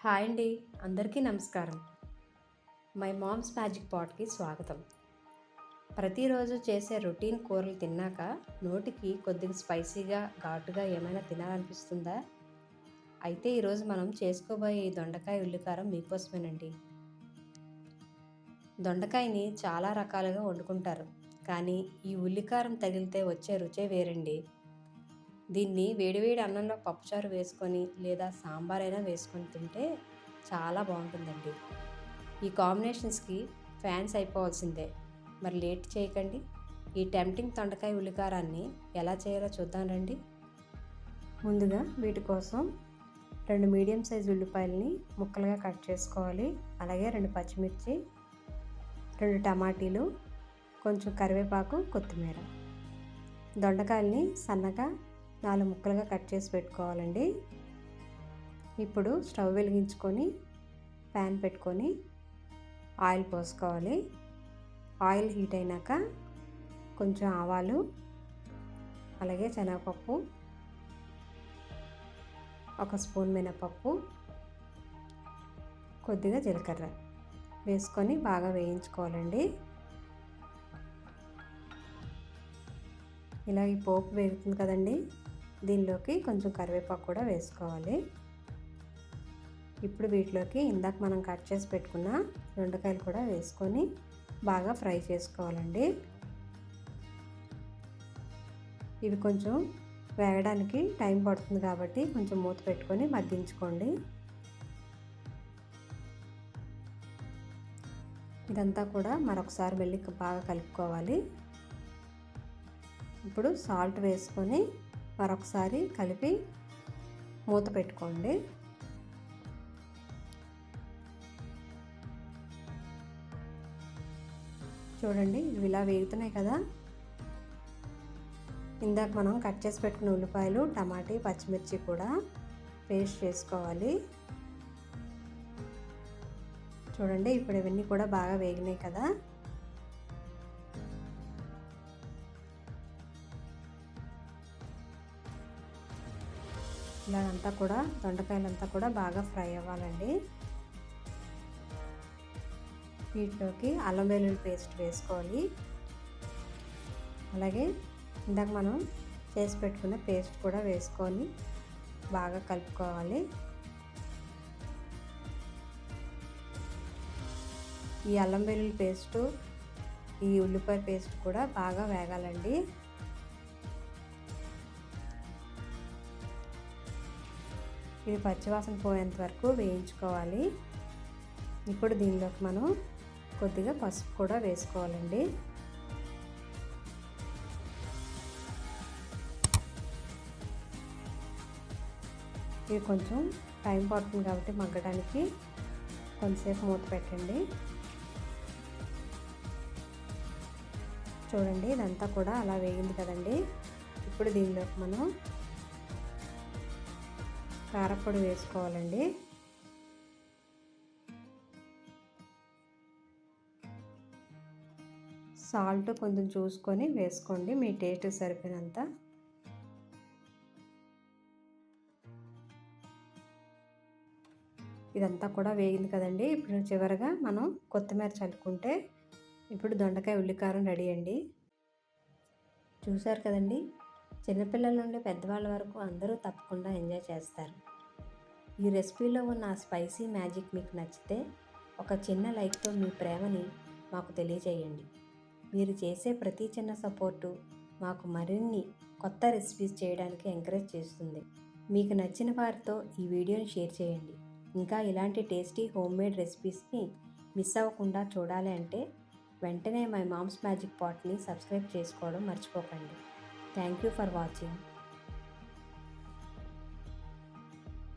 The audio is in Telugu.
హాయ్ అండి, అందరికీ నమస్కారం. మై మామ్స్ మ్యాజిక్ పాట్కి స్వాగతం. ప్రతిరోజు చేసే రొటీన్ కూరలు తిన్నాక నోటికి కొద్దిగా స్పైసీగా ఘాటుగా ఏమైనా తినాలనిపిస్తుందా? అయితే ఈరోజు మనం చేసుకోబోయే ఈ దొండకాయ ఉల్లికారం మీకోసమేనండి. దొండకాయని చాలా రకాలుగా వండుకుంటారు, కానీ ఈ ఉల్లికారం తగిలితే వచ్చే రుచే వేరండి. దీన్ని వేడివేడి అన్నంలో పప్పుచారు వేసుకొని లేదా సాంబార్ అయినా వేసుకొని తింటే చాలా బాగుంటుందండి. ఈ కాంబినేషన్స్కి ఫ్యాన్స్ అయిపోవాల్సిందే. మరి లేట్ చేయకండి, ఈ టెంప్టింగ్ దొండకాయ ఉల్లికారాన్ని ఎలా చేయాలో చూద్దాం రండి. ముందుగా వీటి కోసం 2 మీడియం సైజు ఉల్లిపాయలని ముక్కలుగా కట్ చేసుకోవాలి. అలాగే 2 పచ్చిమిర్చి, 2 టమాటీలు, కొంచెం కరివేపాకు, కొత్తిమీర. దొండకాయల్ని సన్నగా 4 ముక్కలుగా కట్ చేసి పెట్టుకోవాలండి. ఇప్పుడు స్టవ్ వెలిగించుకొని ప్యాన్ పెట్టుకొని ఆయిల్ పోసుకోవాలి. ఆయిల్ హీట్ అయినాక కొంచెం ఆవాలు, అలాగే శనగపప్పు, 1 స్పూన్ మినపప్పు, కొద్దిగా జీలకర్ర వేసుకొని బాగా వేయించుకోవాలండి. ఇలా ఈ పోపు వేగుతుంది కదండి, దీనిలోకి కొంచెం కరివేపాకు కూడా వేసుకోవాలి. ఇప్పుడు వీటిలోకి ఇందాక మనం కట్ చేసి పెట్టుకున్న దొండకాయలు కూడా వేసుకొని బాగా ఫ్రై చేసుకోవాలండి. ఇవి కొంచెం వేగడానికి టైం పడుతుంది కాబట్టి కొంచెం మూత పెట్టుకొని మగ్గించుకోండి. ఇదంతా కూడా మరొకసారి వెళ్ళి బాగా కలుపుకోవాలి. ఇప్పుడు సాల్ట్ వేసుకొని మరొకసారి కలిపి మూత పెట్టుకోండి. చూడండి, ఇవి ఇలా వేగుతున్నాయి కదా. ఇందాక మనం కట్ చేసి పెట్టుకున్న ఉల్లిపాయలు, టమాటీ, పచ్చిమిర్చి కూడా పేస్ట్ చేసుకోవాలి. చూడండి, ఇప్పుడు ఇవన్నీ కూడా బాగా వేగినాయి కదా. ఇలాగంతా కూడా దొండకాయలంతా కూడా బాగా ఫ్రై అవ్వాలండి. వీటిలోకి అల్లం వెల్లుల్లి పేస్ట్ వేసుకోవాలి. అలాగే ఇందాక మనం చేసి పెట్టుకున్న పేస్ట్ కూడా వేసుకొని బాగా కలుపుకోవాలి. ఈ అల్లం వెల్లుల్లి పేస్టు, ఈ ఉల్లిపాయ పేస్ట్ కూడా బాగా వేగాలండి. ఇది పచ్చివాసన పోయేంత వరకు వేయించుకోవాలి. ఇప్పుడు దీనిలోకి మనం కొద్దిగా పసుపు కూడా వేసుకోవాలండి. ఇది కొంచెం టైం పడుతుంది కాబట్టి మగ్గడానికి కొంతసేపు మూత పెట్టండి. చూడండి, ఇదంతా కూడా అలా వేగింది కదండి. ఇప్పుడు దీనిలోకి మనం కారపొడి వేసుకోవాలండి. సాల్ట్ కొంచెం చూసుకొని వేసుకోండి, మీ టేస్ట్ సరిపోయినంత. ఇదంతా కూడా వేగింది కదండి. ఇప్పుడు చివరగా మనం కొత్తిమీర చల్లుకుంటే ఇప్పుడు దొండకాయ ఉల్లికారం రెడీ అండి. చూసారు కదండి, చిన్నపిల్లల నుండి పెద్దవాళ్ళ వరకు అందరూ తప్పకుండా ఎంజాయ్ చేస్తారు. ఈ రెసిపీలో ఉన్న ఆ స్పైసీ మ్యాజిక్ మీకు నచ్చితే ఒక చిన్న లైక్తో మీ ప్రేమని మాకు తెలియజేయండి. మీరు చేసే ప్రతి చిన్న సపోర్టు మాకు మరిన్ని కొత్త రెసిపీస్ చేయడానికి ఎంకరేజ్ చేస్తుంది. మీకు నచ్చిన వారితో ఈ వీడియోని షేర్ చేయండి. ఇంకా ఇలాంటి టేస్టీ హోమ్మేడ్ రెసిపీస్ని మిస్ అవ్వకుండా చూడాలి అంటే వెంటనే మై మామ్స్ మ్యాజిక్ పాట్ని సబ్స్క్రైబ్ చేసుకోవడం మర్చిపోకండి. Thank you for watching.